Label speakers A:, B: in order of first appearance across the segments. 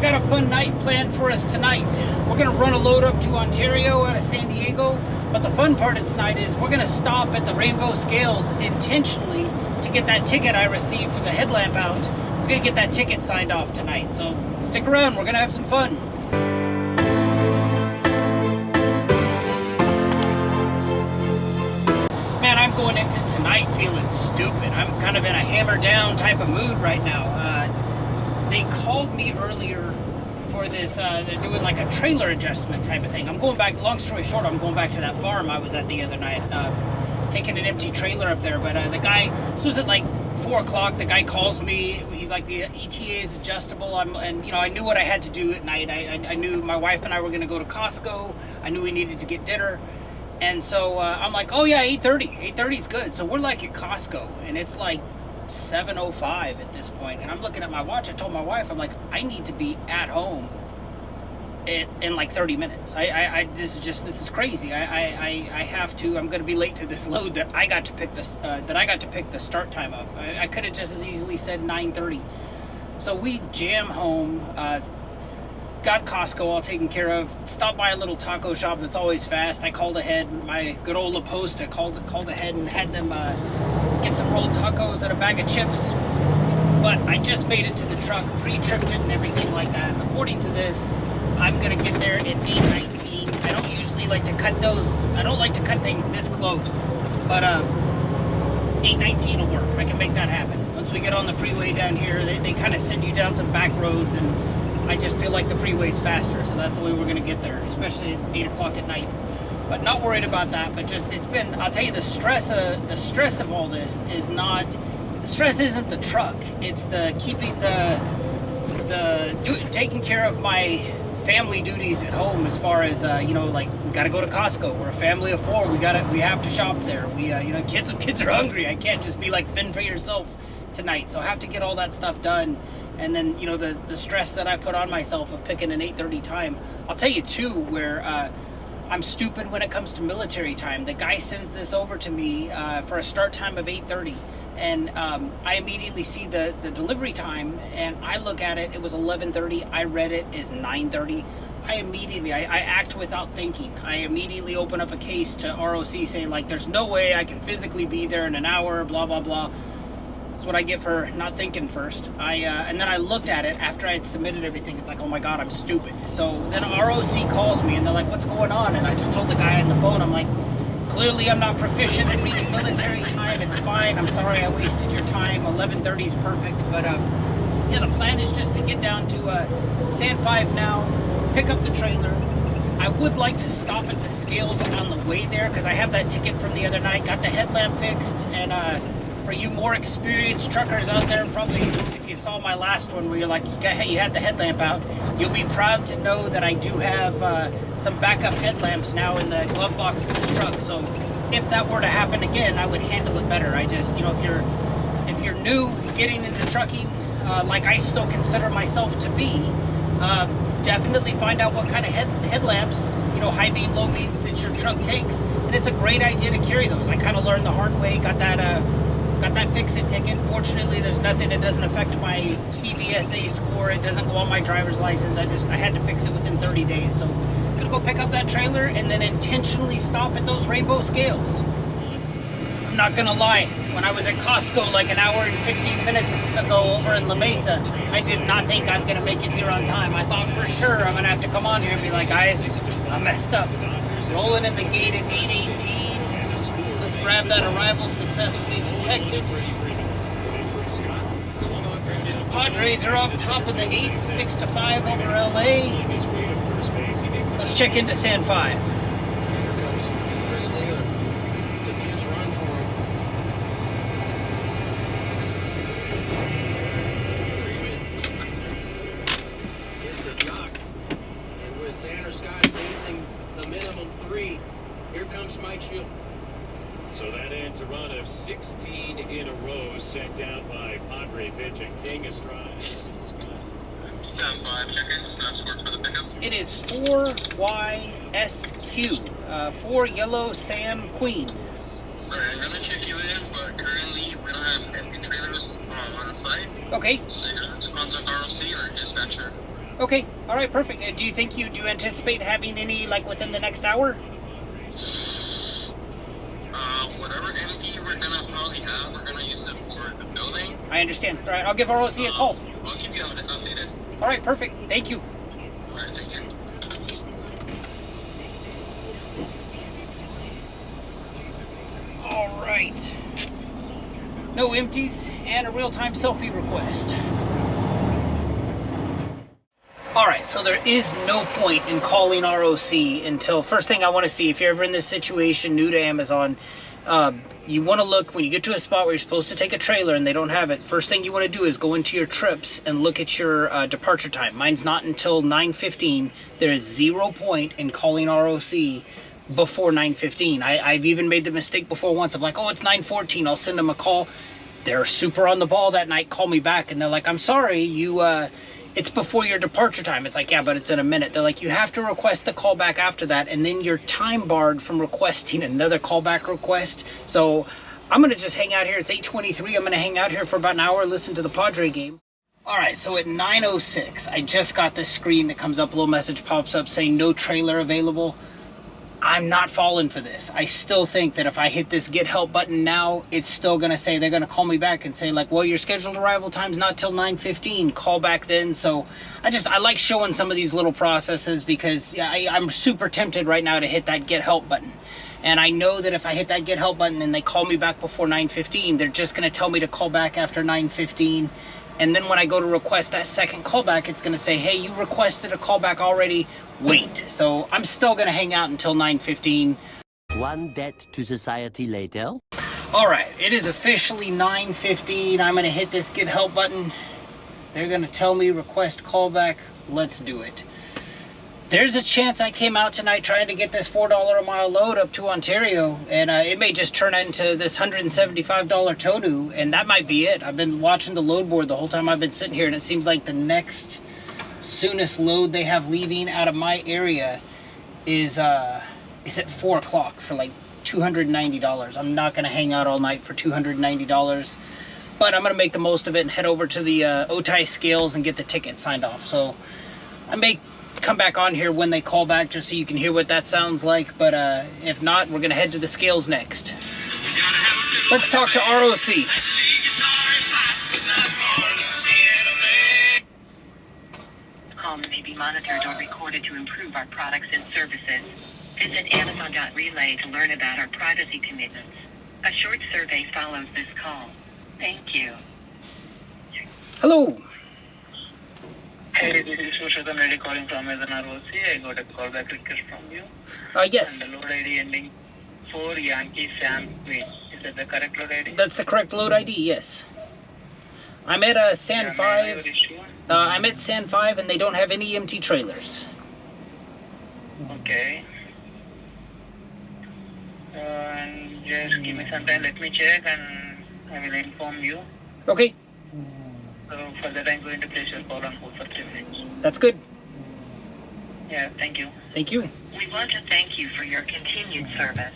A: got a fun night planned for us tonight. We're gonna run a load up to Ontario out of San Diego, but the fun part of tonight is we're gonna stop at the Rainbow Scales intentionally to get that ticket I received for the headlamp out. We're gonna get that ticket signed off tonight, so stick around, we're gonna have some fun. Man, I'm going into tonight feeling stupid. I'm kind of in a hammer down type of mood right now. They called me earlier for this, they're doing like a trailer adjustment type of thing. I'm going back, long story short, I'm going back to that farm I was at the other night, taking an empty trailer up there. But the guy, this was at like 4 o'clock, the guy calls me, he's like, the ETA is adjustable, and you know, I knew what I had to do at night. I knew my wife and I were gonna go to Costco, I knew we needed to get dinner, and so I'm like, oh yeah, 8:30 is good. So we're like at Costco, and it's like 7:05 at this point, and I'm looking at my watch. I told my wife, I'm like, I need to be at home in like 30 minutes. This is crazy. I have to. I'm going to be late to this load that I got to pick this. That I got to pick the start time of. I could have just as easily said 9:30. So we jam home. Got Costco all taken care of. Stopped by a little taco shop that's always fast. I called ahead. My good old La Posta called ahead and had them get some rolled tacos and a bag of chips. But I just made it to the truck, pre-tripped it and everything like that. According to this, I'm gonna get there at 8:19. I don't usually like to cut those. I don't like to cut things this close, but 8:19 will work. I can make that happen. Once we get on the freeway down here, they kind of send you down some back roads, and I just feel like the freeway's faster, so that's the way we're gonna get there, especially at 8 o'clock at night. But not worried about that, but just, it's been, I'll tell you, the stress of all this is not, the stress isn't the truck, it's the keeping taking care of my family duties at home, as far as, you know, like, we gotta go to Costco, we're a family of 4, we have to shop there, we, you know, kids are hungry, I can't just be like, fend for yourself tonight, so I have to get all that stuff done. And then, you know, the stress that I put on myself of picking an 8:30 time. I'll tell you too, where I'm stupid when it comes to military time. The guy sends this over to me for a start time of 8:30, and I immediately see the delivery time, and I look at it, it was 11:30, I read it as 9:30. I act without thinking. I immediately open up a case to ROC saying, like, there's no way I can physically be there in an hour, blah, blah, blah. That's what I get for not thinking first. And then I looked at it after I had submitted everything. It's like, oh my God, I'm stupid. So then ROC calls me and they're like, what's going on? And I just told the guy on the phone, I'm like, clearly I'm not proficient at reading military time. It's fine. I'm sorry I wasted your time. 11:30 is perfect. But yeah, the plan is just to get down to San 5 now, pick up the trailer. I would like to stop at the scales on the way there, because I have that ticket from the other night, got the headlamp fixed, and for you more experienced truckers out there, probably if you saw my last one where you're like, hey, you had the headlamp out, you'll be proud to know that I do have some backup headlamps now in the glove box of this truck. So if that were to happen again, I would handle it better. I just, you know, if you're new getting into trucking, like I still consider myself to be, definitely find out what kind of headlamps, you know, high beam, low beams that your truck takes, and it's a great idea to carry those. I kind of learned the hard way, got that fix-it ticket. Fortunately, there's nothing that doesn't affect my CVSA score. It doesn't go on my driver's license. I had to fix it within 30 days. So I'm gonna go pick up that trailer and then intentionally stop at those Rainbow Scales. I'm not gonna lie, when I was at Costco like an hour and 15 minutes ago over in La Mesa, I did not think I was gonna make it here on time. I thought for sure I'm gonna have to come on here and be like, guys, I messed up. Rolling in the gate at 8:18. Let's grab that arrival successfully detected. Padres are up top of the 8, 6-5 over LA. Let's check into San 5.
B: So that ends a run of 16 in a row sent down by Padre pitch and King Estrada.
C: 7-5, check-in, snaps work for the pickup.
A: It is 4YSQ, 4 Yellow Sam Queen.
C: Sorry, I'm gonna check you in, but currently we don't have empty trailers on the site.
A: Okay.
C: So you're gonna have to contact ROC or dispatcher.
A: Okay, all right, perfect. Do you anticipate having any like within the next hour?
C: Whatever energy we're gonna probably have, we're gonna use it for the building.
A: I understand. All right, I'll give ROC a call.
C: I'll keep you updated.
A: All right, perfect. Thank you.
C: All right, thank you.
A: All right. No empties and a real-time selfie request. All right, so there is no point in calling ROC until first thing I want to see if you're ever in this situation, new to Amazon, you want to look when you get to a spot where you're supposed to take a trailer and they don't have it. First thing you want to do is go into your trips and look at your departure time. Mine's not until 9:15. There is 0 point in calling ROC before 9:15. I've even made the mistake before once of like, oh, it's 9:14. I'll send them a call. They're super on the ball that night. Call me back and they're like, I'm sorry, it's before your departure time. It's like, yeah, but it's in a minute. They're like, you have to request the callback after that, and then you're time barred from requesting another callback request. So I'm gonna just hang out here. It's 8:23. I'm gonna hang out here for about an hour, listen to the Padre game. All right, so at 9:06, I just got this screen that comes up, a little message pops up saying no trailer available. I'm not falling for this. I still think that if I hit this get help button now, it's still gonna say, they're gonna call me back and say like, well, your scheduled arrival time's not till 9:15, call back then. So I like showing some of these little processes because I'm super tempted right now to hit that get help button. And I know that if I hit that get help button and they call me back before 9:15, they're just gonna tell me to call back after 9:15. And then when I go to request that second callback, it's gonna say, hey, you requested a callback already, wait. So I'm still gonna hang out until 9:15.
D: One debt to society later.
A: All right, it is officially 9:15. I'm gonna hit this get help button. They're gonna tell me request callback. Let's do it. There's a chance I came out tonight trying to get this $4 a mile load up to Ontario, and it may just turn into this $175 tow-do, and that might be it. I've been watching the load board the whole time I've been sitting here, and it seems like the next soonest load they have leaving out of my area is at 4 o'clock for like $290. I'm not gonna hang out all night for $290, but I'm gonna make the most of it and head over to the OTI scales and get the ticket signed off. So I may come back on here when they call back just so you can hear what that sounds like, but if not, we're gonna head to the scales next. Let's talk to ROC.
E: Call may be monitored or recorded to improve our products and services. Visit Amazon.relay to learn about our privacy commitments. A short survey follows this call. Thank you.
A: Hello.
C: Hey, this is Sushodan Reddy calling from Amazon ROC. I got a callback request from you.
A: Yes.
C: And the load ID ending 4 Yankee Sam Queen. Is that the correct load ID?
A: That's the correct load ID, yes. I'm at San 5. I'm at San 5 and they don't have any empty trailers.
C: Okay. And just give me some time, let me check and I will inform you.
A: Okay.
C: So for that I'm going to place your call on hold for 3 minutes.
A: That's good.
C: Yeah, thank you.
A: Thank you.
E: We want to thank you for your continued service.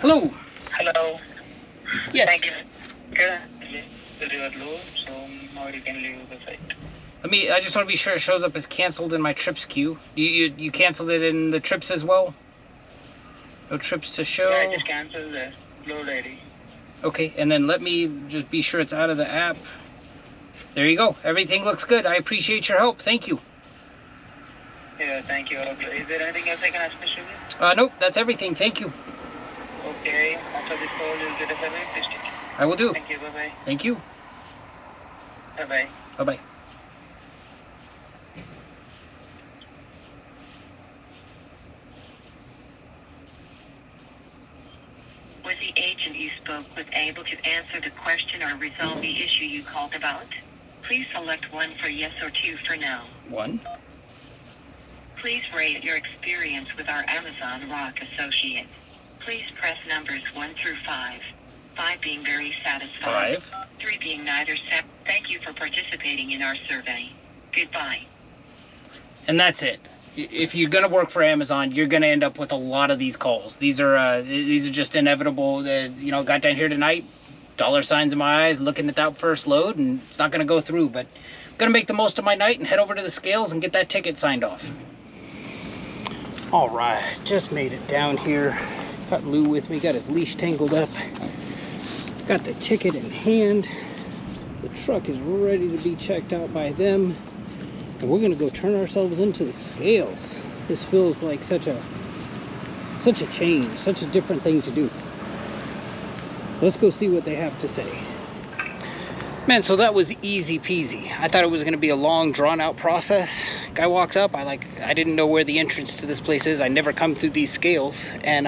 A: Hello.
C: Hello.
A: Yes.
C: Thank you. Okay. Your load, so now you can leave the site.
A: I just want to be sure it shows up as canceled in my trips queue. You canceled it in the trips as well? No trips to show?
C: Yeah, I just cancel the load ID.
A: Okay, and then let me just be sure it's out of the app. There you go. Everything looks good. I appreciate your help. Thank you.
C: Yeah, thank you. Is there anything else I can assist you with?
A: Nope, that's everything. Thank you.
C: Okay. After this call, you'll get a survey. Please take it.
A: I will do.
C: Thank you. Bye-bye.
A: Thank you.
C: Bye-bye.
A: Bye-bye.
E: Was the agent you spoke with able to answer the question or resolve the issue you called about? Please select 1 for yes or 2 for no.
A: 1.
E: Please rate your experience with our Amazon Rock associate. Please press press numbers 1 through 5. 5 being very satisfied.
A: 5.
E: 3 being neither sat. Thank you for participating in our survey. Goodbye.
A: And that's it. If you're gonna work for Amazon, you're gonna end up with a lot of these calls. These are just inevitable. You know, got down here tonight, dollar signs in my eyes, looking at that first load, and it's not gonna go through. But I'm gonna make the most of my night and head over to the scales and get that ticket signed off. All right, just made it down here. Got Lou with me. Got his leash tangled up. Got the ticket in hand. The truck is ready to be checked out by them. And we're gonna go turn ourselves into the scales. This feels like such a change, such a different thing to do. Let's go see what they have to say. Man, so that was easy peasy. I thought it was gonna be a long, drawn out process. Guy walks up, I didn't know where the entrance to this place is. I never come through these scales. And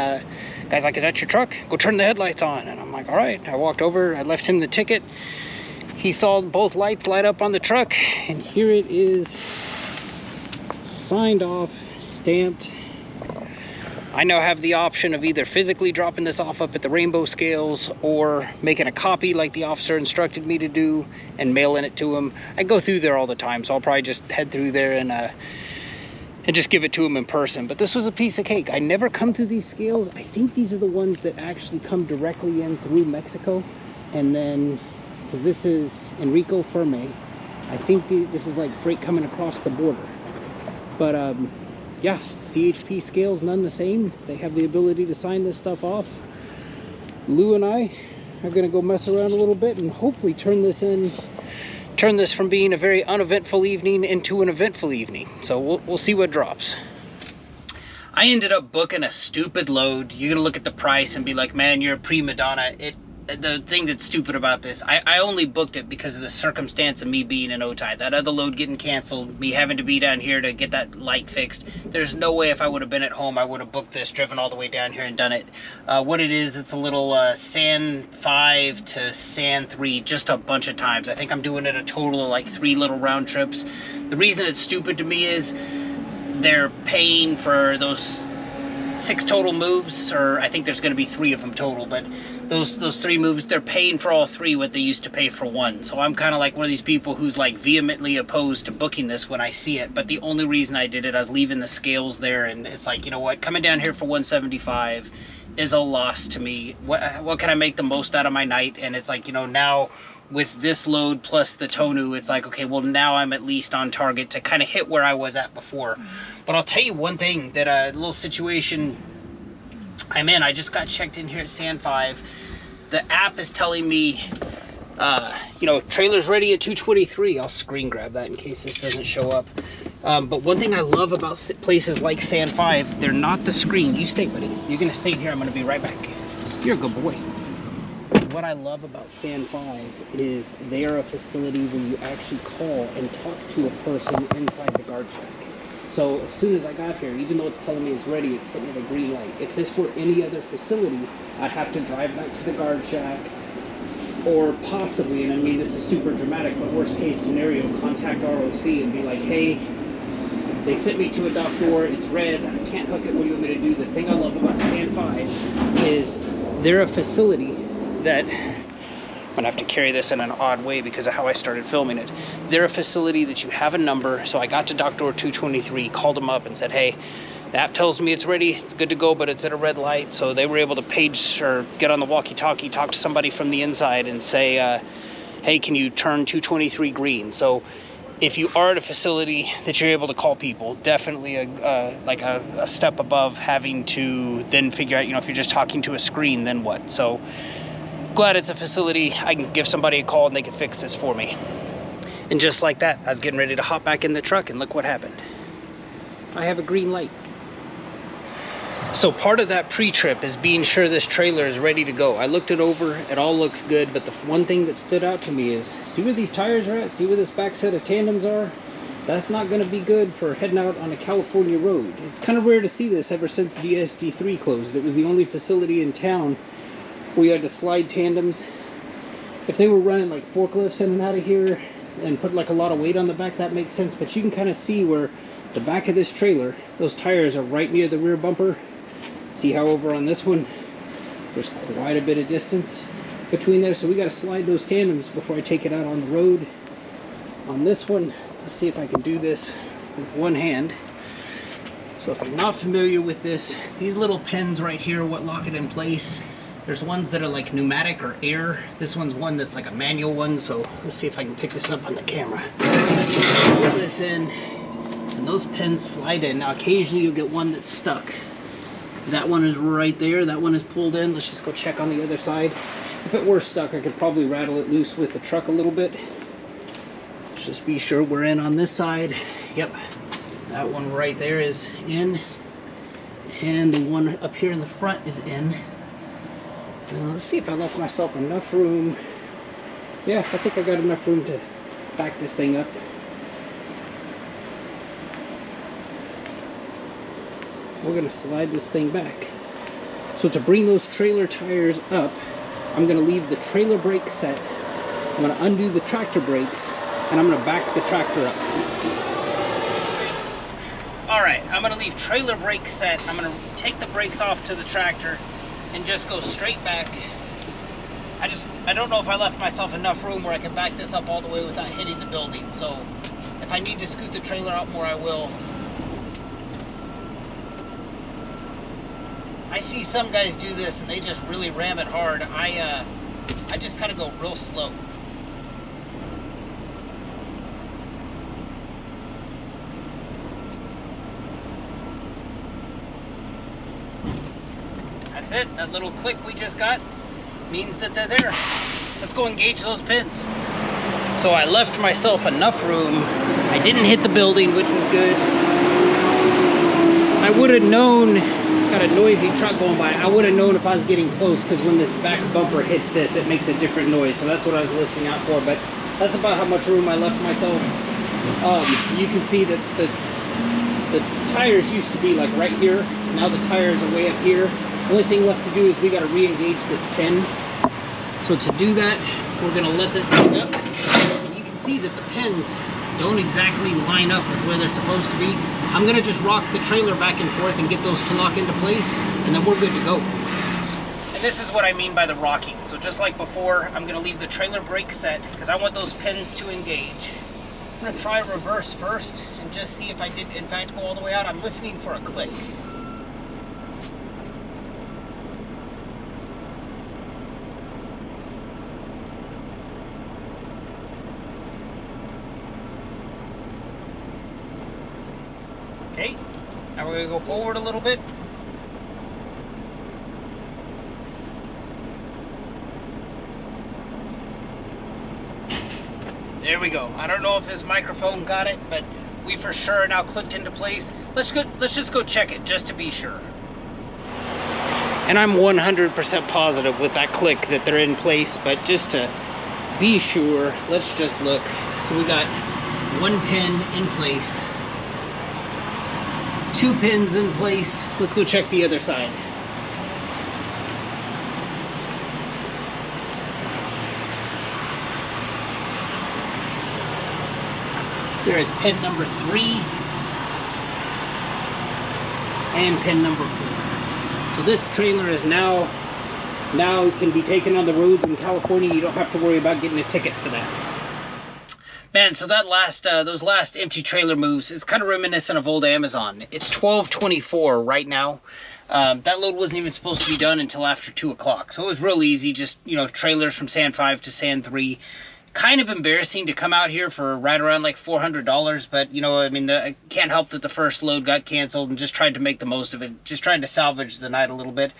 A: guy's like, is that your truck? Go turn the headlights on. And I'm like, all right. I walked over, I left him the ticket. He saw both lights light up on the truck, and here it is, signed off, stamped. I now have the option of either physically dropping this off up at the rainbow scales or making a copy like the officer instructed me to do and mailing it to him. I go through there all the time, so I'll probably just head through there and just give it to him in person. But this was a piece of cake. I never come through these scales. I think these are the ones that actually come directly in through Mexico, and then because this is Enrico Ferme, I think this is like freight coming across the border. But yeah, CHP scales, none the same. They have the ability to sign this stuff off. Lou and I are gonna go mess around a little bit and hopefully turn this from being a very uneventful evening into an eventful evening. So we'll see what drops. I ended up booking a stupid load. You're gonna look at the price and be like, man, you're a prima donna. The thing that's stupid about this, I only booked it because of the circumstance of me being in Otay. That other load getting canceled, me having to be down here to get that light fixed. There's no way if I would have been at home, I would have booked this, driven all the way down here and done it. What it is, it's a little SAN 5 to SAN 3, just a bunch of times. I think I'm doing it a total of like 3 little round trips. The reason it's stupid to me is they're paying for those 6 total moves, or I think there's going to be 3 of them total, but those 3 moves, they're paying for all 3 what they used to pay for 1. So I'm kind of like one of these people who's like vehemently opposed to booking this when I see it. But the only reason I did it, I was leaving the scales there, and it's like, you know what, coming down here for 175 is a loss to me. What can I make the most out of my night? And it's like, you know, now with this load plus the Tonu, it's like, okay, well, now I'm at least on target to kind of hit where I was at before. But I'll tell you one thing, that a little situation I'm in, I just got checked in here at SAN 5. The app is telling me, you know, trailer's ready at 2:23. I'll screen grab that in case this doesn't show up. But one thing I love about places like SAN 5, they're not the screen. You stay, buddy. You're gonna stay here. I'm gonna be right back. You're a good boy. What I love about SAN 5 is they are a facility where you actually call and talk to a person inside the guard shack. So as soon as I got here, even though it's telling me it's ready, it's sitting at a green light. If this were any other facility, I'd have to drive back to the guard shack, or possibly, and I mean this is super dramatic, but worst case scenario, contact ROC and be like, hey, they sent me to a dock door, it's red, I can't hook it, what do you want me to do? The thing I love about SAN 5 is they're a facility that, I'm gonna have to carry this in an odd way because of how I started filming it. They're a facility that you have a number. So I got to dock door 223, called them up and said, hey, the app tells me it's ready, it's good to go, but it's at a red light. So they were able to page or get on the walkie-talkie, talk to somebody from the inside and say, hey, can you turn 223 green? So if you are at a facility that you're able to call people, definitely a step above having to then figure out, you know, if you're just talking to a screen, then what? So glad it's a facility I can give somebody a call and they can fix this for me. And just like that, I was getting ready to hop back in the truck and look what happened. I have a green light. So part of that pre-trip is being sure this trailer is ready to go. I looked it over, it all looks good, but the one thing that stood out to me is, see where these tires are at? See where this back set of tandems are? That's not gonna be good for heading out on a California road. It's kind of rare to see this ever since DSD3 closed. It was the only facility in town where you had to slide tandems. If they were running like forklifts in and out of here and put like a lot of weight on the back, that makes sense. But you can kind of see where the back of this trailer, those tires are right near the rear bumper. See how over on this one, There's quite a bit of distance between there, so we got to slide those tandems before I take it out on the road. On this one, let's see if I can do this with one hand. So if you're not familiar with this, these little pins right here are what lock it in place. There's ones that are like pneumatic or air. This one's one that's like a manual one, so let's see if I can pick this up on the camera. Pull this in, and those pins slide in. Now occasionally you'll get one that's stuck. That one is right there, that one is pulled in. Let's just go check on the other side. If it were stuck, I could probably rattle it loose with the truck a little bit. Let's just be sure we're in on this side. Yep. That one right there is in, and the one up here in the front is in. Now let's see if I left myself enough room. Yeah, I think I got enough room to back this thing up. We're gonna slide this thing back. So to bring those trailer tires up, I'm gonna leave the trailer brake set. I'm gonna undo the tractor brakes, and I'm gonna back the tractor up. Alright, I'm going to leave trailer brake set. I'm going to take the brakes off to the tractor and just go straight back. I don't know if I left myself enough room where I can back this up all the way without hitting the building. So if I need to scoot the trailer out more, I will. I see some guys do this and they just really ram it hard. I just kind of go real slow. That's it. That little click we just got means that they're there. Let's go engage those pins. So I left myself enough room. I didn't hit the building, which was good. I would have known, got a noisy truck going by, I would have known if I was getting close, because when this back bumper hits this, it makes a different noise. So that's what I was listening out for, but that's about how much room I left myself. You can see that the tires used to be like right here. Now the tires are way up here. The only thing left to do is we got to re-engage this pin. So to do that, we're going to let this thing up. And you can see that the pins don't exactly line up with where they're supposed to be. I'm going to just rock the trailer back and forth and get those to lock into place, and then we're good to go. And this is what I mean by the rocking. So just like before, I'm going to leave the trailer brake set because I want those pins to engage. I'm going to try reverse first and just see if I did in fact go all the way out. I'm listening for a click. Okay, now we're going to go forward a little bit. There we go. I don't know if this microphone got it, but we for sure are now clicked into place. Let's just go check it just to be sure. And I'm 100% positive with that click that they're in place, but just to be sure, let's just look. So we got one pin in place. 2 pins in place. Let's go check the other side. There is pin number 3 and pin number 4. So this trailer is now can be taken on the roads in California. You don't have to worry about getting a ticket for that. Man, so that those last empty trailer moves, it's kind of reminiscent of old Amazon. It's 12:24 right now. That load wasn't even supposed to be done until after 2 o'clock. So it was real easy, just, you know, trailers from Sand 5 to Sand 3. Kind of embarrassing to come out here for right around like $400, but, you know, I mean, I can't help that the first load got canceled and just tried to make the most of it. Just trying to salvage the night a little bit.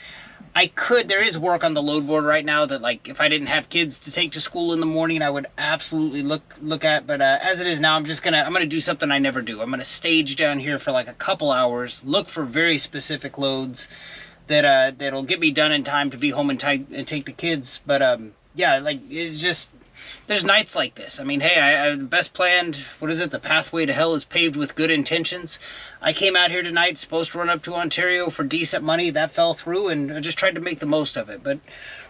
A: There is work on the load board right now that, like, if I didn't have kids to take to school in the morning, I would absolutely look at. But as it is now, I'm gonna do something I never do. I'm gonna stage down here for like a couple hours, look for very specific loads that'll get me done in time to be home in time and take the kids. But yeah, like, it's just, there's nights like this. I mean, hey, I best planned, what is it? The pathway to hell is paved with good intentions. I came out here tonight, supposed to run up to Ontario for decent money. That fell through, and I just tried to make the most of it. But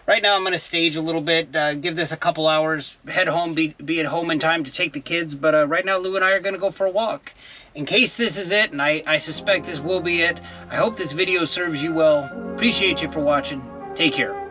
A: right now I'm going to stage a little bit, give this a couple hours, head home, be at home in time to take the kids. But right now Lou and I are going to go for a walk. In case this is it, and I suspect this will be it, I hope this video serves you well. Appreciate you for watching. Take care.